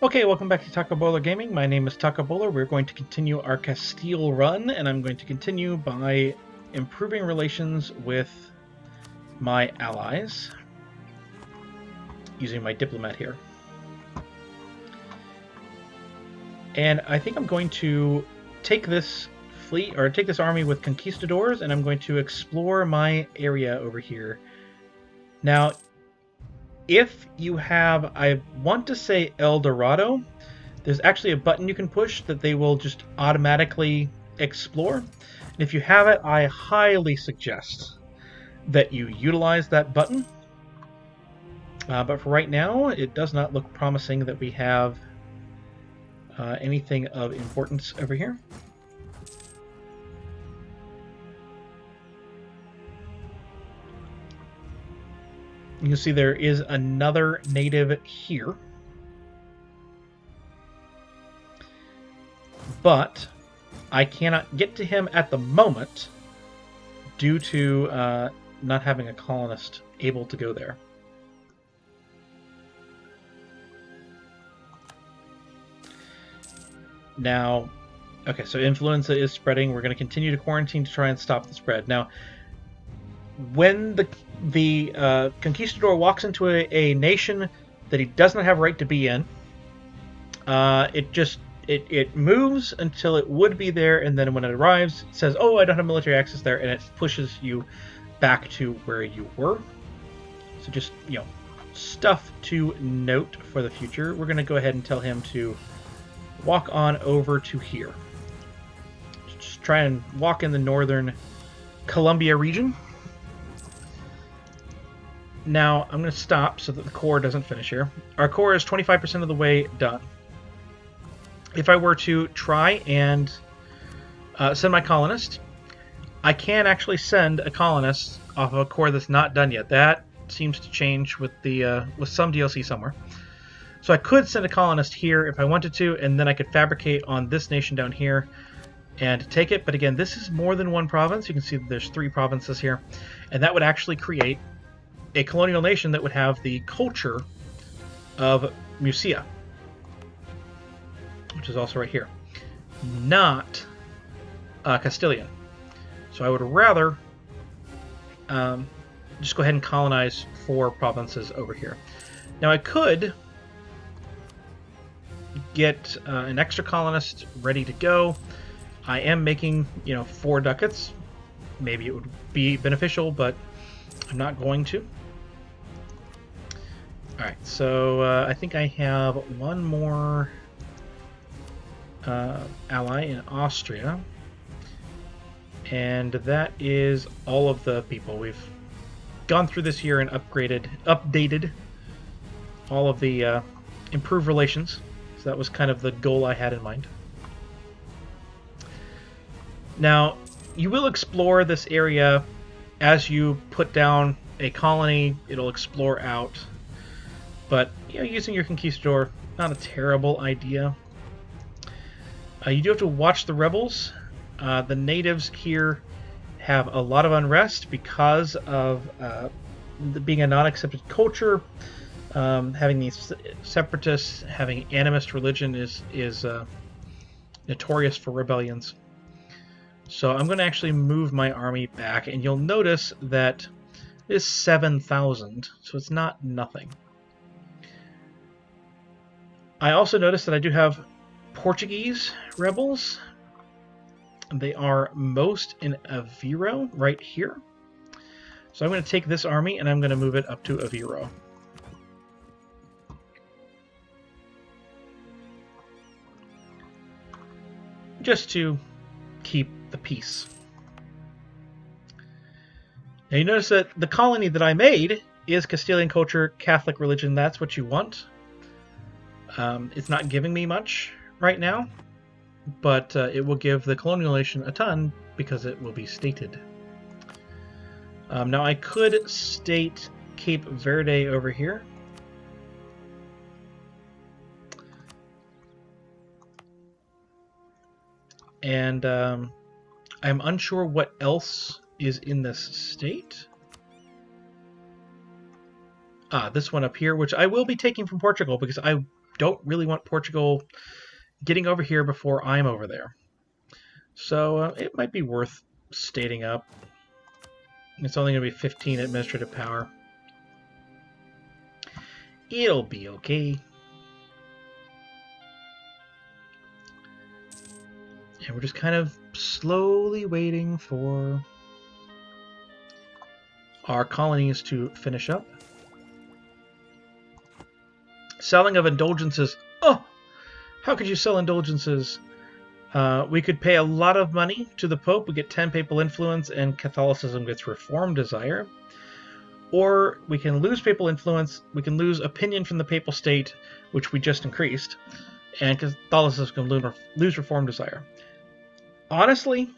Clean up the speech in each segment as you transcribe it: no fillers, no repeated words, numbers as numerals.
Okay, welcome back to Taco Bowler Gaming. My name is Taco Bowler. We're going to continue our Castile run, and I'm going to continue by improving relations with my allies using my diplomat here. And I think I'm going to take this fleet, or take this army with conquistadors, and I'm going to explore my area over here. Now, if you have, I want to say El Dorado, there's actually a button you can push that they will just automatically explore. And if you have it, I highly suggest that you utilize that button. But for right now, it does not look promising that we have anything of importance over here. You can see there is another native here. But I cannot get to him at the moment due to not having a colonist able to go there. Now, okay, so influenza is spreading. We're going to continue to quarantine to try and stop the spread. Now, when the conquistador walks into a nation that he does not have right to be in, it moves until it would be there, and then when it arrives, it says, "Oh, I don't have military access there," and it pushes you back to where you were. So just, stuff to note for the future. We're going to go ahead and tell him to walk on over to here. Just try and walk in the northern Columbia region. Now, I'm going to stop so that the core doesn't finish here. Our core is 25% of the way done. If I were to try and send my colonist, I can actually send a colonist off of a core that's not done yet. That seems to change with the with some DLC somewhere. So I could send a colonist here if I wanted to, and then I could fabricate on this nation down here and take it. But again, this is more than one province. You can see that there's 3 provinces here, and that would actually create a colonial nation that would have the culture of Musia, which is also right here, not Castilian. So I would rather just go ahead and colonize 4 provinces over here. Now I could get an extra colonist ready to go. I am making, 4 ducats. Maybe it would be beneficial, but I'm not going to. Alright, so I think I have one more ally in Austria, and that is all of the people. We've gone through this year and updated all of the improved relations, so that was kind of the goal I had in mind. Now, you will explore this area as you put down a colony. It'll explore out, but using your conquistador, not a terrible idea. You do have to watch the rebels. The natives here have a lot of unrest because of being a non-accepted culture. Having these separatists, having animist religion is notorious for rebellions. So I'm going to actually move my army back, and you'll notice that it is 7,000, so it's not nothing. I also noticed that I do have Portuguese rebels. They are most in Aveiro right here. So I'm going to take this army and I'm going to move it up to Aveiro. Just to keep the peace. Now you notice that the colony that I made is Castilian culture, Catholic religion. That's what you want. It's not giving me much right now, but it will give the colonial nation a ton because it will be stated. Now I could state Cape Verde over here. And I'm unsure what else is in this state. This one up here, which I will be taking from Portugal because I don't really want Portugal getting over here before I'm over there. So it might be worth stating up. It's only going to be 15 administrative power. It'll be okay. And we're just kind of slowly waiting for our colonies to finish up. Selling of indulgences. Oh! How could you sell indulgences? We could pay a lot of money to the Pope. We get 10 papal influence, and Catholicism gets reform desire. Or we can lose papal influence. We can lose opinion from the papal state, which we just increased, and Catholicism can lose reform desire. Honestly,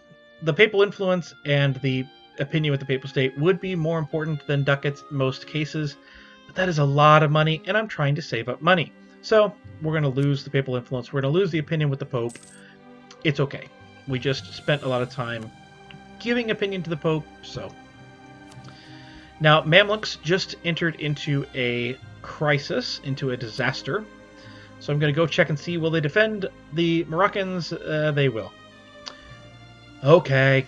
the papal influence and the opinion with the papal state would be more important than ducats in most cases, but that is a lot of money, and I'm trying to save up money. So we're going to lose the papal influence. We're going to lose the opinion with the Pope. It's okay. We just spent a lot of time giving opinion to the Pope, so. Now, Mamluks just entered into a crisis, into a disaster. So I'm going to go check and see, will they defend the Moroccans? They will. Okay.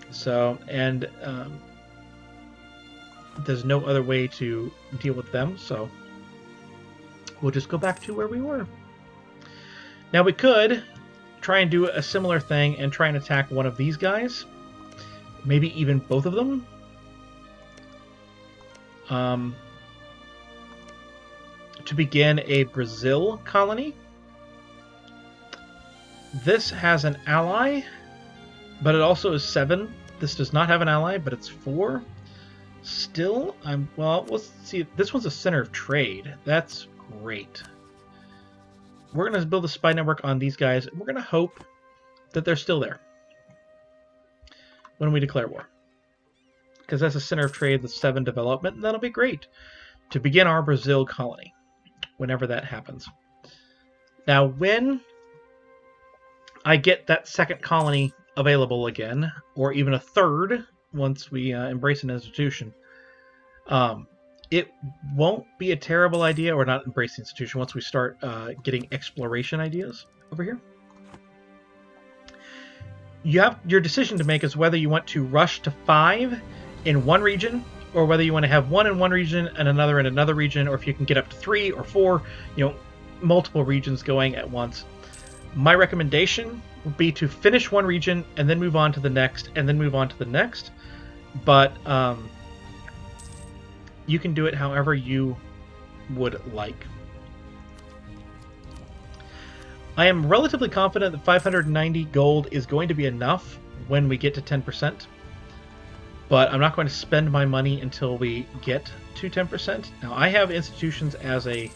So, and there's no other way to deal with them, so we'll just go back to where we were. Now, we could try and do a similar thing and try and attack one of these guys. Maybe even both of them. To begin a Brazil colony. This has an ally, but it also is 7. This does not have an ally, but it's 4. Still, well, let's see. This one's a center of trade. That's great. We're going to build a spy network on these guys, and we're going to hope that they're still there when we declare war. Because that's a center of trade with 7 development, and that'll be great to begin our Brazil colony, whenever that happens. Now, when I get that second colony available again, or even a third, once we embrace an institution, it won't be a terrible idea, or not embrace the institution, once we start getting exploration ideas over here. You have your decision to make is whether you want to rush to 5 in one region, or whether you want to have 1 in one region and another in another region, or if you can get up to 3 or 4, multiple regions going at once. My recommendation would be to finish one region and then move on to the next, and then move on to the next. But you can do it however you would like. I am relatively confident that 590 gold is going to be enough when we get to 10%. But I'm not going to spend my money until we get to 10%. Now, I have institutions as a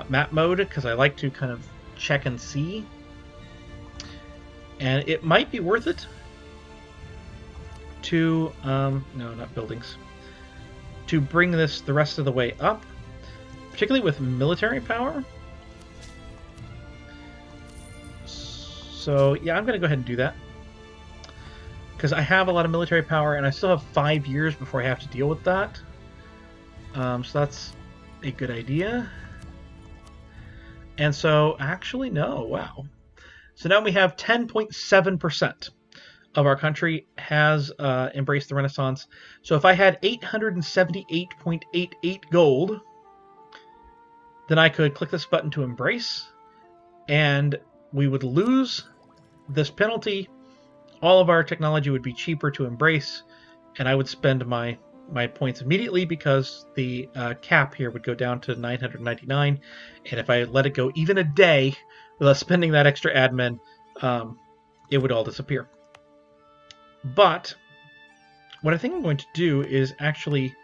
map mode because I like to kind of check and see. And it might be worth it to, no, not buildings, to bring this the rest of the way up, particularly with military power. So, yeah, I'm going to go ahead and do that. Because I have a lot of military power, and I still have 5 years before I have to deal with that. So that's a good idea. And so, actually, no, wow. So now we have 10.7% of our country has embraced the Renaissance. So if I had 878.88 gold, then I could click this button to embrace, and we would lose this penalty. All of our technology would be cheaper to embrace, and I would spend my points immediately because the cap here would go down to 999, and if I let it go even a day without spending that extra admin, it would all disappear. But what I think I'm going to do is actually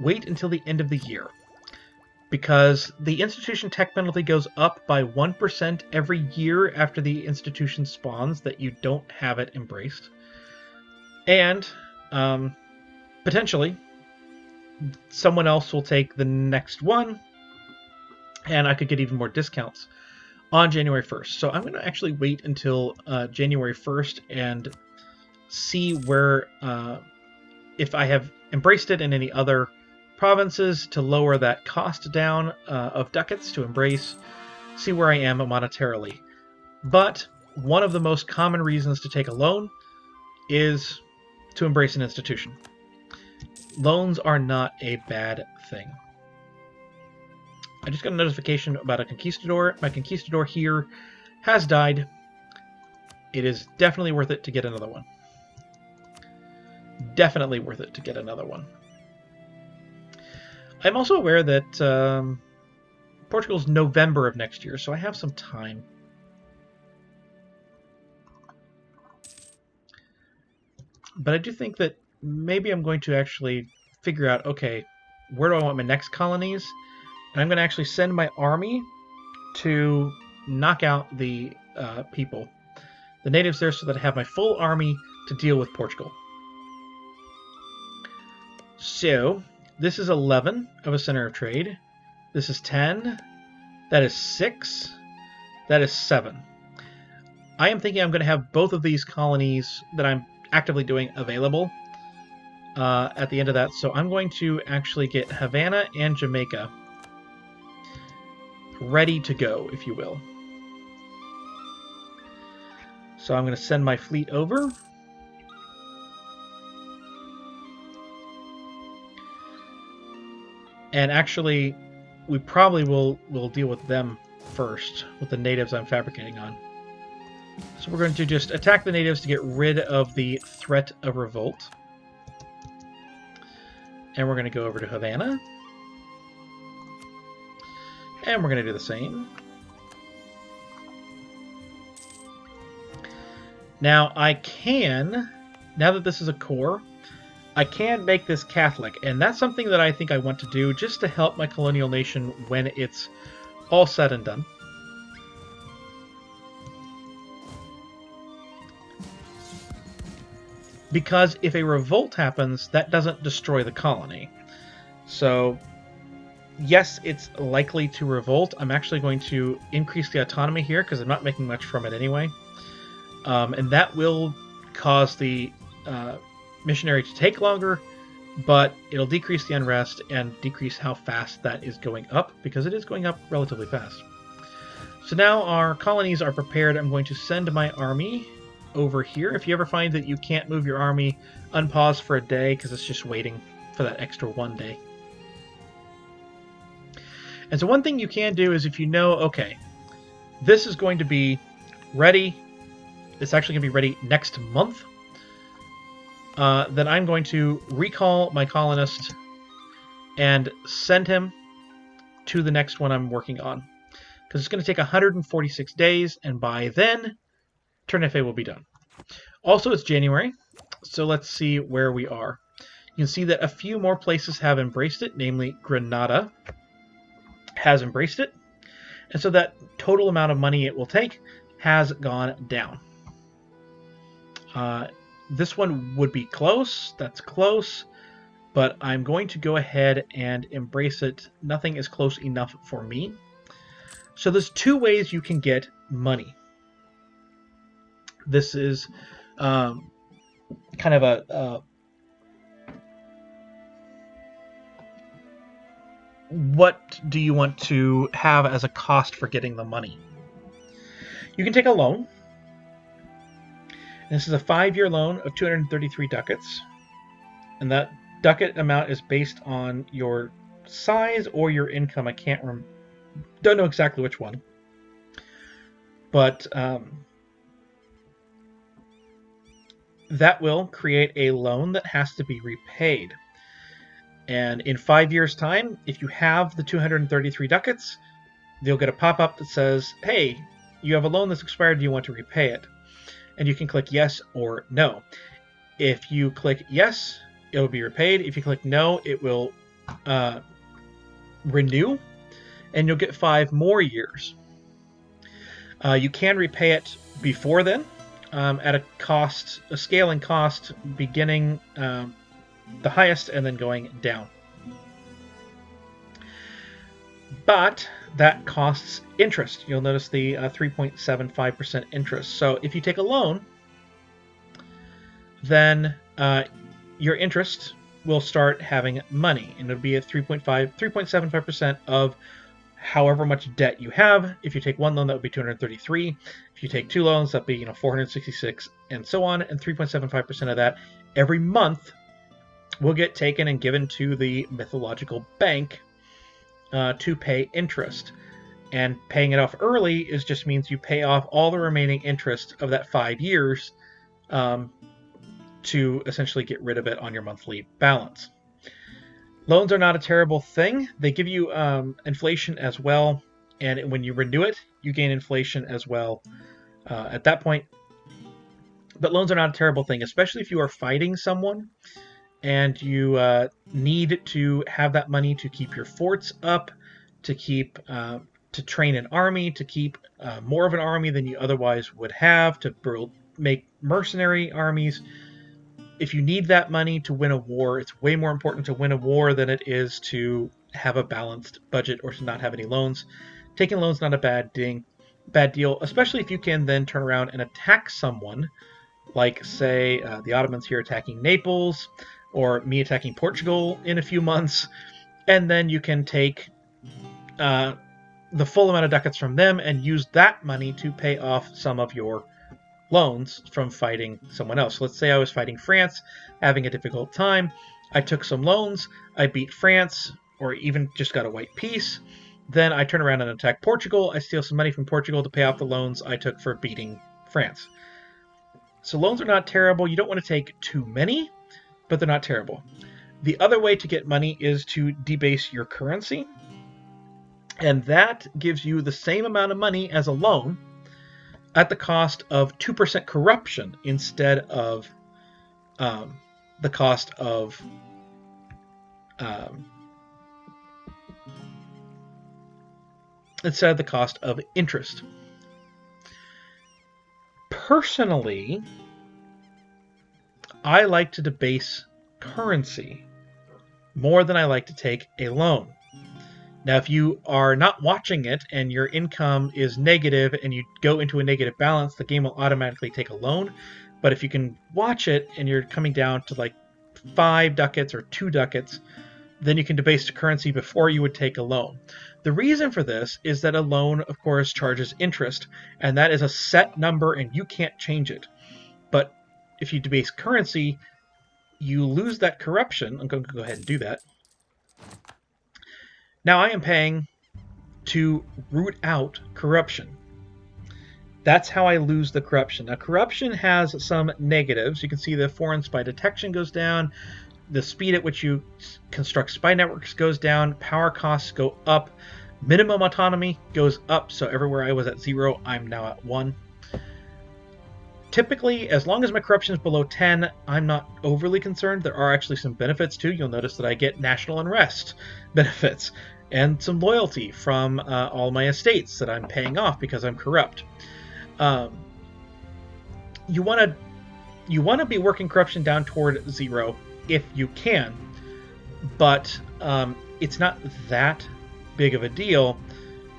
wait until the end of the year, because the institution tech penalty goes up by 1% every year after the institution spawns that you don't have it embraced. And potentially someone else will take the next one, and I could get even more discounts on January 1st. So I'm going to actually wait until January 1st and see where, if I have embraced it in any other provinces to lower that cost down of ducats to embrace, see where I am monetarily. But one of the most common reasons to take a loan is to embrace an institution. Loans are not a bad thing. I just got a notification about a conquistador. My conquistador here has died. It is definitely worth it to get another one. Definitely worth it to get another one. I'm also aware that Portugal's November of next year, so I have some time. But I do think that maybe I'm going to actually figure out, okay, where do I want my next colonies? And I'm going to actually send my army to knock out the people, the natives there, so that I have my full army to deal with Portugal. So, this is 11 of a center of trade. This is 10. That is 6. That is 7. I am thinking I'm going to have both of these colonies that I'm actively doing available at the end of that. So I'm going to actually get Havana and Jamaica ready to go, if you will. So I'm going to send my fleet over. And actually, we probably will deal with them first, with the natives I'm fabricating on. So we're going to just attack the natives to get rid of the threat of revolt. And we're going to go over to Havana. And we're going to do the same. Now I can, now that this is a core, I can make this Catholic. And that's something that I think I want to do just to help my colonial nation when it's all said and done. Because if a revolt happens, that doesn't destroy the colony. So, yes, it's likely to revolt. I'm actually going to increase the autonomy here because I'm not making much from it anyway. And that will cause the missionary to take longer, but it'll decrease the unrest and decrease how fast that is going up, because it is going up relatively fast. So now our colonies are prepared. I'm going to send my army over here. If you ever find that you can't move your army, unpause for a day because it's just waiting for that extra 1 day. And so one thing you can do is if you know, okay, this is going to be ready, it's actually going to be ready next month, then I'm going to recall my colonist and send him to the next one I'm working on. Because it's going to take 146 days, and by then, Turnife will be done. Also, it's January, so let's see where we are. You can see that a few more places have embraced it, namely Granada has embraced it. And so that total amount of money it will take has gone down. This one would be close, that's close, but I'm going to go ahead and embrace it. Nothing is close enough for me. So there's two ways you can get money. This is kind of a what do you want to have as a cost for getting the money? You can take a loan. This is a 5-year loan of 233 ducats. And that ducat amount is based on your size or your income. I don't know exactly which one. But that will create a loan that has to be repaid. And in 5 years' time, if you have the 233 ducats, they'll get a pop-up that says, hey, you have a loan that's expired, do you want to repay it? And you can click yes or no. If you click yes, it will be repaid. If you click no, it will renew, and you'll get 5 more years. You can repay it before then, at a scaling cost, beginning the highest and then going down. But that costs interest. You'll notice the 3.75% interest. So if you take a loan, then your interest will start having money, and it'll be at 3.75% of however much debt you have. If you take one loan, that would be 233. If you take two loans, that'd be 466, and so on. And 3.75% of that every month will get taken and given to the mythological bank to pay interest. And paying it off early just means you pay off all the remaining interest of that 5 years to essentially get rid of it on your monthly balance. Loans are not a terrible thing. They give you inflation as well, and when you renew it, you gain inflation as well at that point. But loans are not a terrible thing, especially if you are fighting someone and you need to have that money to keep your forts up, to train an army, to keep more of an army than you otherwise would have, to make mercenary armies. If you need that money to win a war, it's way more important to win a war than it is to have a balanced budget or to not have any loans. Taking loans is not a bad deal, especially if you can then turn around and attack someone, like, say, the Ottomans here attacking Naples, or me attacking Portugal in a few months, and then you can take the full amount of ducats from them and use that money to pay off some of your loans from fighting someone else. Let's say I was fighting France, having a difficult time. I took some loans, I beat France, or even just got a white peace. Then I turn around and attack Portugal. I steal some money from Portugal to pay off the loans I took for beating France. So loans are not terrible. You don't want to take too many, but they're not terrible. The other way to get money is to debase your currency, and that gives you the same amount of money as a loan at the cost of 2% corruption instead of the cost of interest. Personally, I like to debase currency more than I like to take a loan. Now, if you are not watching it and your income is negative and you go into a negative balance, the game will automatically take a loan. But if you can watch it and you're coming down to like 5 ducats or 2 ducats, then you can debase the currency before you would take a loan. The reason for this is that a loan, of course, charges interest, and that is a set number and you can't change it. But if you debase currency, you lose that corruption. I'm going to go ahead and do that. Now I am paying to root out corruption. That's how I lose the corruption. Now corruption has some negatives. You can see the foreign spy detection goes down, the speed at which you construct spy networks goes down, power costs go up, minimum autonomy goes up, so everywhere I was at 0, I'm now at 1. Typically, as long as my corruption is below 10, I'm not overly concerned. There are actually some benefits too. You'll notice that I get national unrest benefits and some loyalty from all my estates that I'm paying off because I'm corrupt. You want to be working corruption down toward 0 if you can, but it's not that big of a deal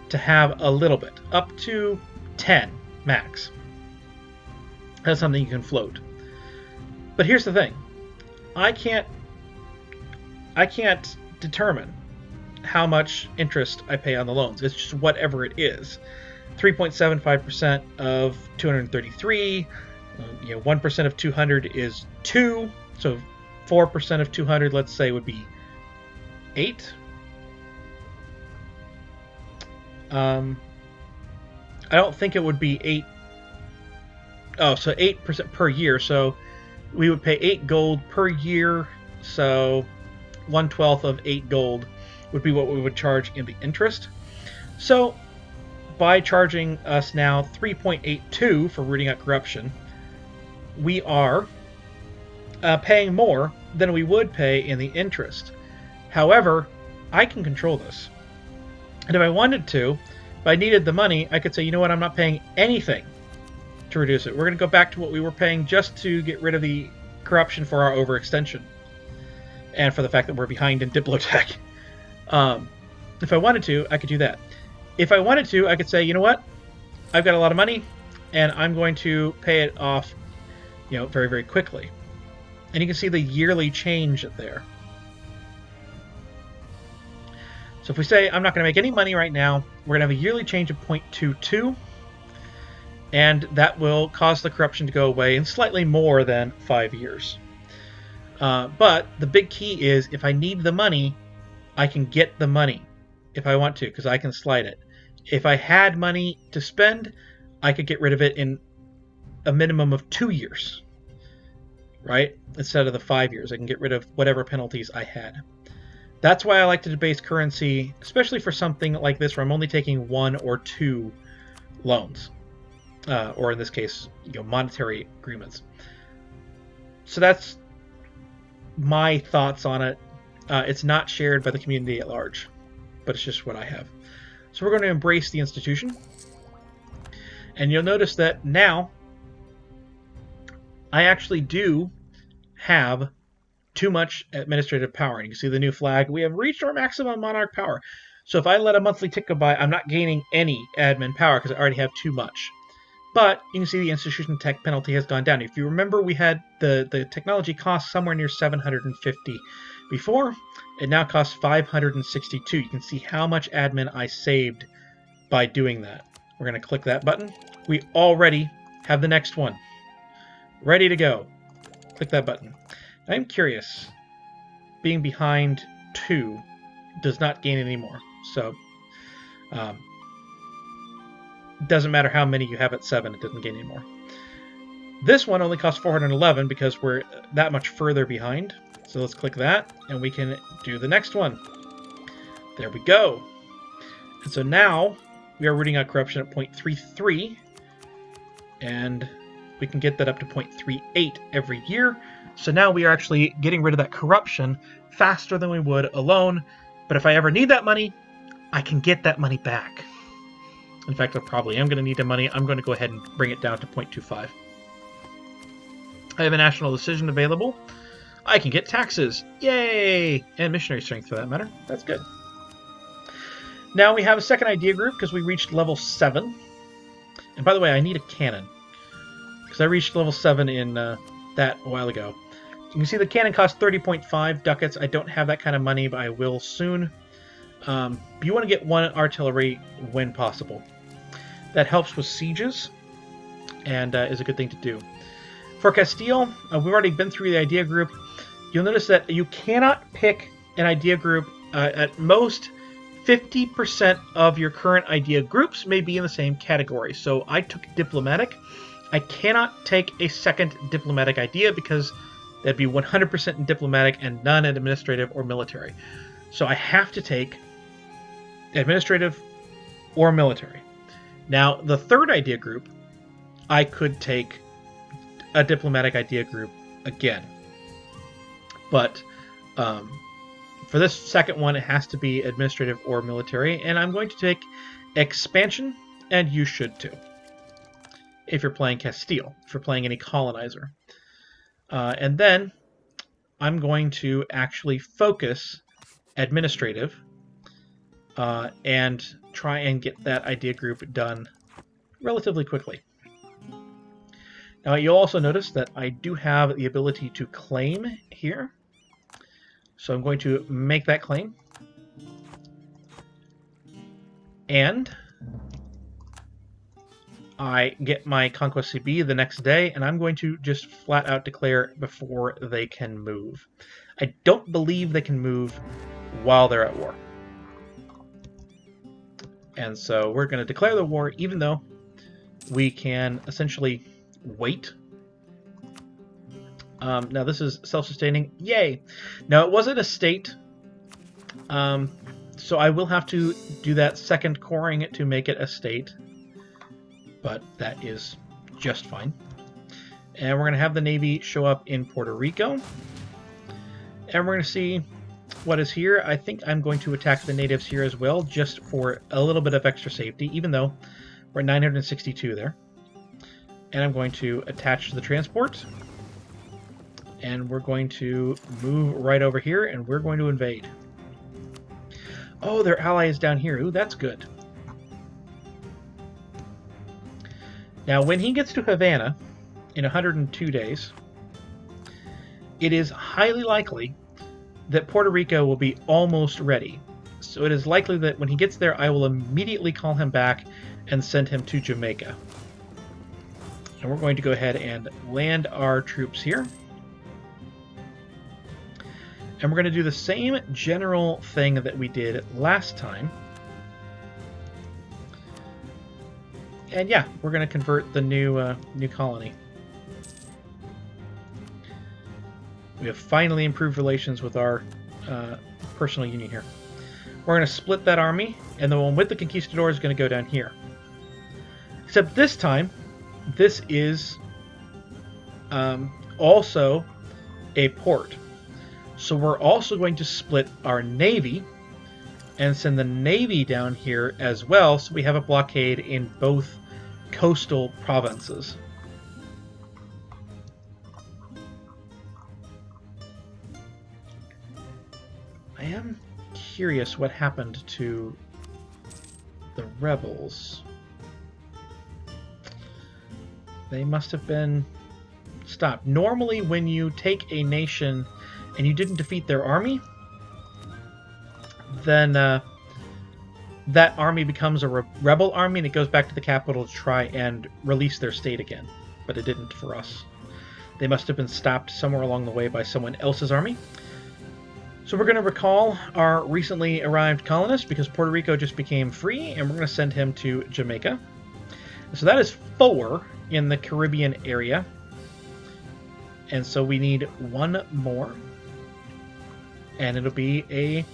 to have a little bit, up to 10 max. That's something you can float. But here's the thing. I can't determine how much interest I pay on the loans. It's just whatever it is. 3.75% of 233, 1% of 200 is 2, so 4% of 200, let's say, would be 8. I don't think it would be 8. Oh, so 8% per year. So we would pay 8 gold per year. So 1/12 of 8 gold would be what we would charge in the interest. So by charging us now 3.82 for rooting out corruption, we are paying more than we would pay in the interest. However, I can control this. And if I wanted to, if I needed the money, I could say, you know what, I'm not paying anything to reduce it. We're going to go back to what we were paying just to get rid of the corruption for our overextension and for the fact that we're behind in Diplotech. If I wanted to, I could do that. If I wanted to, I could say, you know what, I've got a lot of money and I'm going to pay it off, very, very quickly. And you can see the yearly change there. So if we say I'm not going to make any money right now, we're going to have a yearly change of 0.22, and that will cause the corruption to go away in slightly more than 5 years. But the big key is if I need the money, I can get the money if I want to, because I can slide it. If I had money to spend, I could get rid of it in a minimum of 2 years, right? Instead of the 5 years. I can get rid of whatever penalties I had. That's why I like to debase currency, especially for something like this where I'm only taking 1 or 2 loans. Or in this case, monetary agreements. So that's my thoughts on it. It's not shared by the community at large, but it's just what I have. So we're going to embrace the institution. And you'll notice that now I actually do have too much administrative power. And you can see the new flag. We have reached our maximum monarch power. So if I let a monthly tick go by, I'm not gaining any admin power because I already have too much. But you can see the institution tech penalty has gone down. If you remember, we had the technology cost somewhere near 750 before. It now costs 562. You can see how much admin I saved by doing that. We're going to click that button. We already have the next one ready to go. Click that button. I'm curious. Being behind 2 does not gain any more. So, doesn't matter how many you have at 7, it doesn't gain any more. This one only costs 411 because we're that much further behind. So let's click that, and we can do the next one. There we go. And so now we are rooting out corruption at 0.33, and we can get that up to 0.38 every year. So now we are actually getting rid of that corruption faster than we would alone. But if I ever need that money, I can get that money back. In fact, I probably am going to need the money. I'm going to go ahead and bring it down to 0.25. I have a national decision available. I can get taxes. Yay! And missionary strength, for that matter. That's good. Now we have a second idea group because we reached level 7. And by the way, I need a cannon, because I reached level 7 in that a while ago. You can see the cannon costs 30.5 ducats. I don't have that kind of money, but I will soon. You want to get 1 artillery when possible. That helps with sieges, and is a good thing to do. For Castile, we've already been through the idea group. You'll notice that you cannot pick an idea group. At most, 50% of your current idea groups may be in the same category. So I took diplomatic. I cannot take a second diplomatic idea because that'd be 100% in diplomatic and none in administrative or military. So I have to take administrative or military. Now, the third idea group, I could take a diplomatic idea group again. But for this second one, it has to be administrative or military. And I'm going to take expansion, and you should too, if you're playing Castile, if you're playing any colonizer. And then I'm going to actually focus administrative and try and get that idea group done relatively quickly. Now you'll also notice that I do have the ability to claim here. So I'm going to make that claim. And I get my Conquest CB the next day, and I'm going to just flat out declare before they can move. I don't believe they can move while they're at war. And so we're going to declare the war, even though we can essentially wait. Now this is self-sustaining. Yay! Now it wasn't a state, so I will have to do that second coring to make it a state. But that is just fine. And we're going to have the Navy show up in Puerto Rico. And we're going to see what is here. I think I'm going to attack the natives here as well, just for a little bit of extra safety, even though we're at 962 there. And I'm going to attach to the transport. And we're going to move right over here, and we're going to invade. Oh, their ally is down here. Ooh, that's good. Now, when he gets to Havana in 102 days, it is highly likely that Puerto Rico will be almost ready. So it is likely that when he gets there, I will immediately call him back and send him to Jamaica. And we're going to go ahead and land our troops here. And we're going to do the same general thing that we did last time. And yeah, we're going to convert the new colony. We have finally improved relations with our personal union here. We're going to split that army, and the one with the conquistador is going to go down here. Except this time, this is also a port. So we're also going to split our navy and send the navy down here as well, so we have a blockade in both coastal provinces. I am curious what happened to the rebels. They must have been stopped. Normally, when you take a nation and you didn't defeat their army, then that army becomes a rebel army and it goes back to the capital to try and release their state again. But it didn't for us. They must have been stopped somewhere along the way by someone else's army. So we're going to recall our recently arrived colonist because Puerto Rico just became free, and we're going to send him to Jamaica. So that is 4 in the Caribbean area. And so we need 1 more. And it'll be a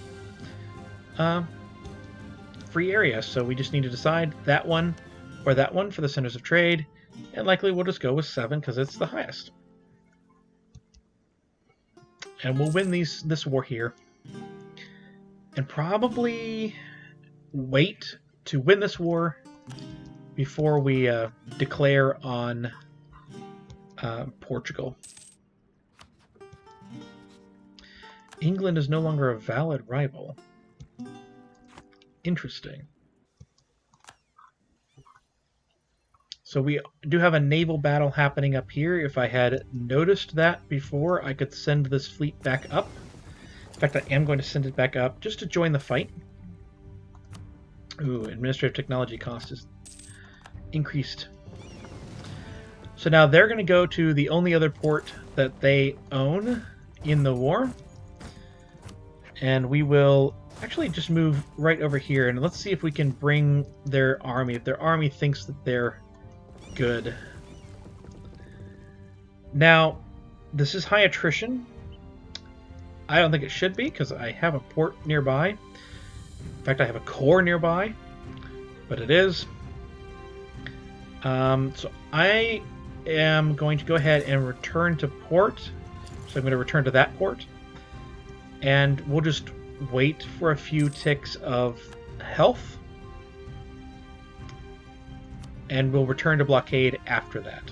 free area. So we just need to decide that one or that one for the centers of trade. And likely we'll just go with 7 because it's the highest. And we'll win this war here. And probably wait to win this war before we declare on Portugal. England is no longer a valid rival. Interesting. So we do have a naval battle happening up here. If I had noticed that before, I could send this fleet back up. In fact, I am going to send it back up just to join the fight. Ooh, administrative technology cost is increased. So now they're going to go to the only other port that they own in the war. And we will actually just move right over here. And let's see if we can bring their army. If their army thinks that they're good. Now, this is high attrition. I don't think it should be because I have a port nearby. In fact, I have a core nearby, but it is. So I am going to go ahead and return to port. So I'm going to return to that port. And we'll just wait for a few ticks of health. And we'll return to blockade after that.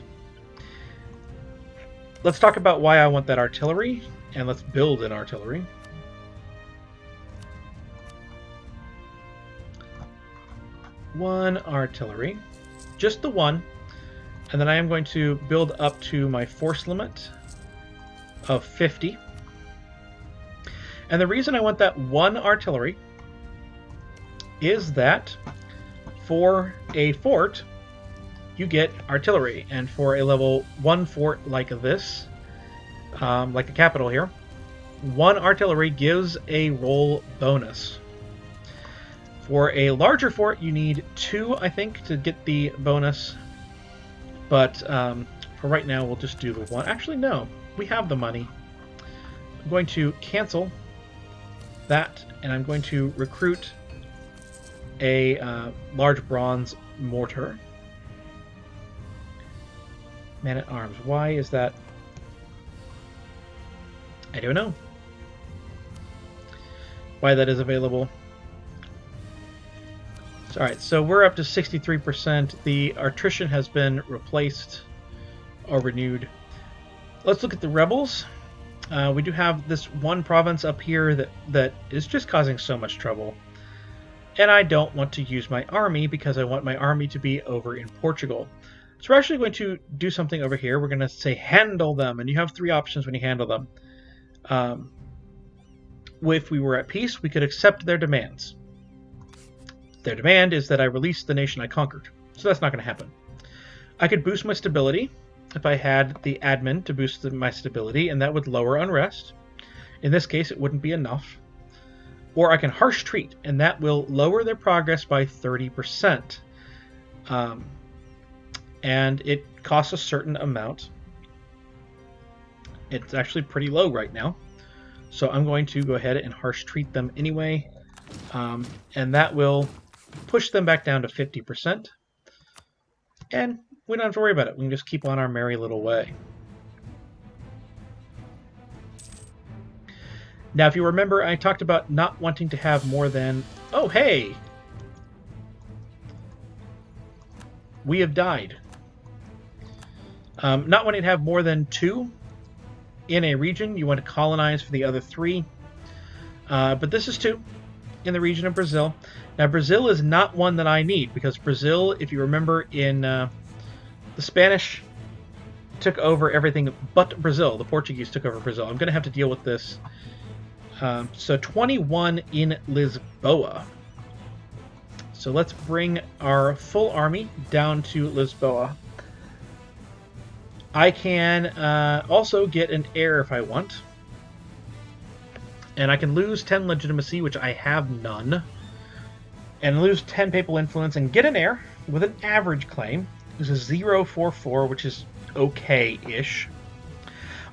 Let's talk about why I want that artillery, and let's build an artillery. One artillery, just the one, and then I am going to build up to my force limit of 50. And the reason I want that one artillery is that for a fort, you get artillery, and for a level 1 fort like this, like the capital here, 1 artillery gives a roll bonus. For a larger fort, you need 2, I think, to get the bonus. But for right now, we'll just do the 1. Actually, no, we have the money. I'm going to cancel that, and I'm going to recruit a large bronze mortar. Man-at-arms. Why is that? I don't know why that is available. Alright, so we're up to 63%. The attrition has been replaced or renewed. Let's look at the rebels. We do have this one province up here that is just causing so much trouble. And I don't want to use my army because I want my army to be over in Portugal. So we're actually going to do something over here. We're going to say handle them, and you have 3 options when you handle them. if we were at peace, we could accept their demands. Their demand is that I release the nation I conquered, so that's not going to happen. I could boost my stability if I had the admin to boost my stability, and that would lower unrest. In this case, it wouldn't be enough. Or I can harsh treat, and that will lower their progress by 30%. And it costs a certain amount. It's actually pretty low right now. So I'm going to go ahead and harsh treat them anyway. And that will push them back down to 50%. And we don't have to worry about it. We can just keep on our merry little way. Now, if you remember, I talked about not wanting to have more than... Oh, hey! We have died. Not wanting to have more than 2 in a region. You want to colonize for the other 3. But this is 2 in the region of Brazil. Now, Brazil is not one that I need, because Brazil, if you remember, in the Spanish took over everything but Brazil. The Portuguese took over Brazil. I'm going to have to deal with this. So 21 in Lisboa. So let's bring our full army down to Lisboa. I can also get an heir if I want. And I can lose 10 legitimacy, which I have none. And lose 10 papal influence and get an heir with an average claim. This is 044, which is okay-ish.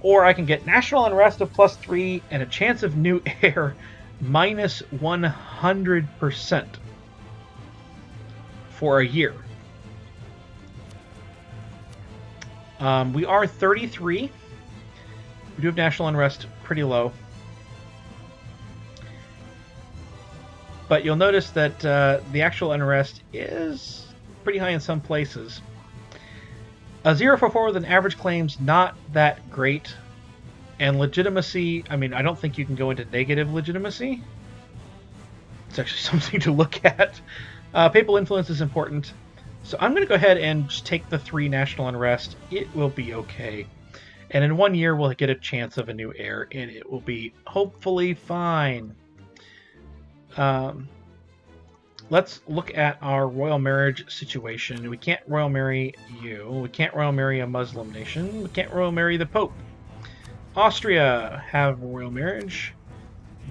Or I can get national unrest of +3 and a chance of new heir minus 100% for a year. We are 33. We do have national unrest pretty low. But you'll notice that the actual unrest is pretty high in some places. A 044 with an average claim's not that great. And legitimacy, I mean, I don't think you can go into negative legitimacy. It's actually something to look at. Papal influence is important. So I'm going to go ahead and just take the 3 national unrest. It will be okay. And in 1 year, we'll get a chance of a new heir, and it will be hopefully fine. Let's look at our royal marriage situation. We can't royal marry you. We can't royal marry a Muslim nation. We can't royal marry the Pope. Austria have royal marriage.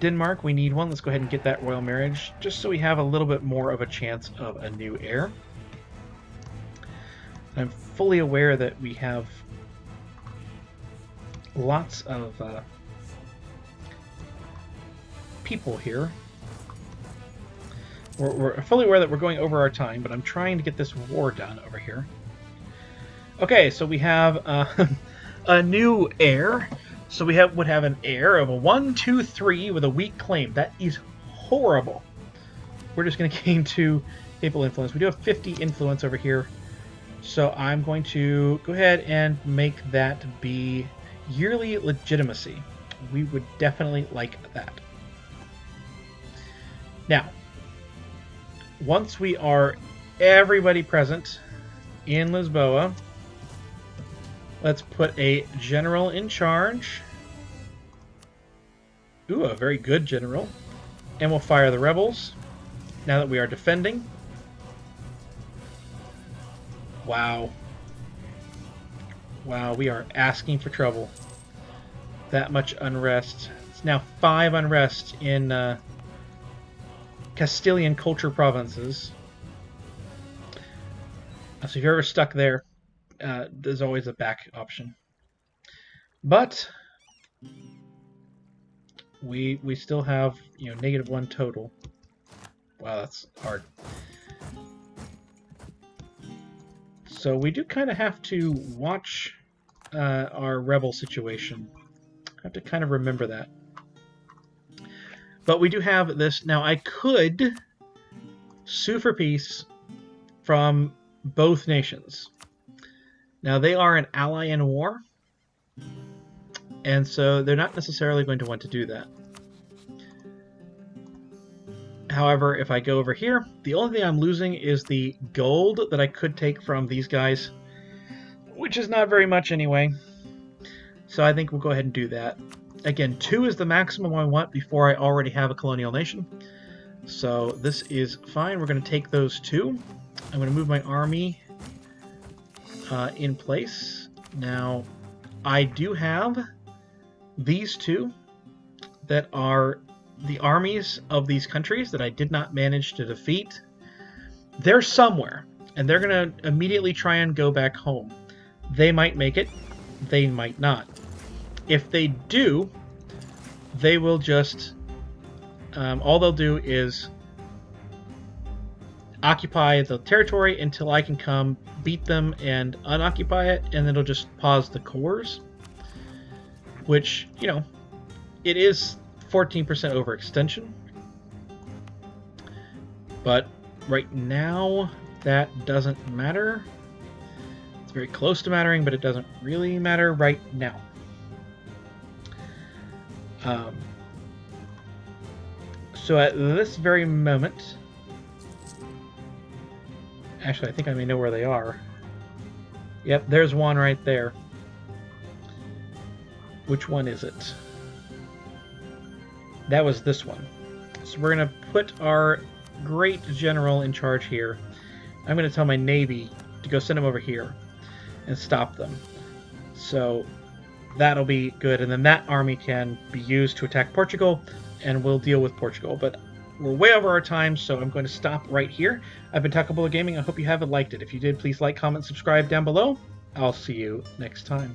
Denmark, we need one. Let's go ahead and get that royal marriage, just so we have a little bit more of a chance of a new heir. I'm fully aware that we have lots of people here. We're fully aware that we're going over our time, but I'm trying to get this war done over here. Okay, so we have a new heir. So we would have an heir of a 1, 2, 3 with a weak claim. That is horrible. We're just going to gain 2 papal influence. We do have 50 influence over here. So I'm going to go ahead and make that be yearly legitimacy. We would definitely like that. Now, once we are everybody present in Lisboa, let's put a general in charge. Ooh, a very good general. And we'll fire the rebels now that we are defending. Wow. Wow, we are asking for trouble. That much unrest. It's now 5 unrest in Castilian culture provinces. So if you're ever stuck there, there's always a back option. But we still have, you know, -1 total. Wow, that's hard. So we do kind of have to watch our rebel situation. I have to kind of remember that. But we do have this. Now, I could sue for peace from both nations. Now, they are an ally in war, and so they're not necessarily going to want to do that. However, if I go over here, the only thing I'm losing is the gold that I could take from these guys, which is not very much anyway. So I think we'll go ahead and do that. Again, 2 is the maximum I want before I already have a colonial nation. So this is fine. We're going to take those 2. I'm going to move my army in place. Now, I do have these 2 that are the armies of these countries that I did not manage to defeat. They're somewhere, and they're going to immediately try and go back home. They might make it, they might not. If they do, they will just... all they'll do is occupy the territory until I can come beat them and unoccupy it, and then it'll just pause the cores. Which, you know, it is 14% overextension. But right now, that doesn't matter. It's very close to mattering, but it doesn't really matter right now. So at this very moment... Actually, I think I may know where they are. Yep, there's one right there. Which one is it? That was this one. So we're going to put our great general in charge here. I'm going to tell my navy to go send them over here and stop them. So that'll be good. And then that army can be used to attack Portugal, and we'll deal with Portugal. But we're way over our time, so I'm going to stop right here. I've been Takabola Gaming. I hope you have liked it. If you did, please like, comment, subscribe down below. I'll see you next time.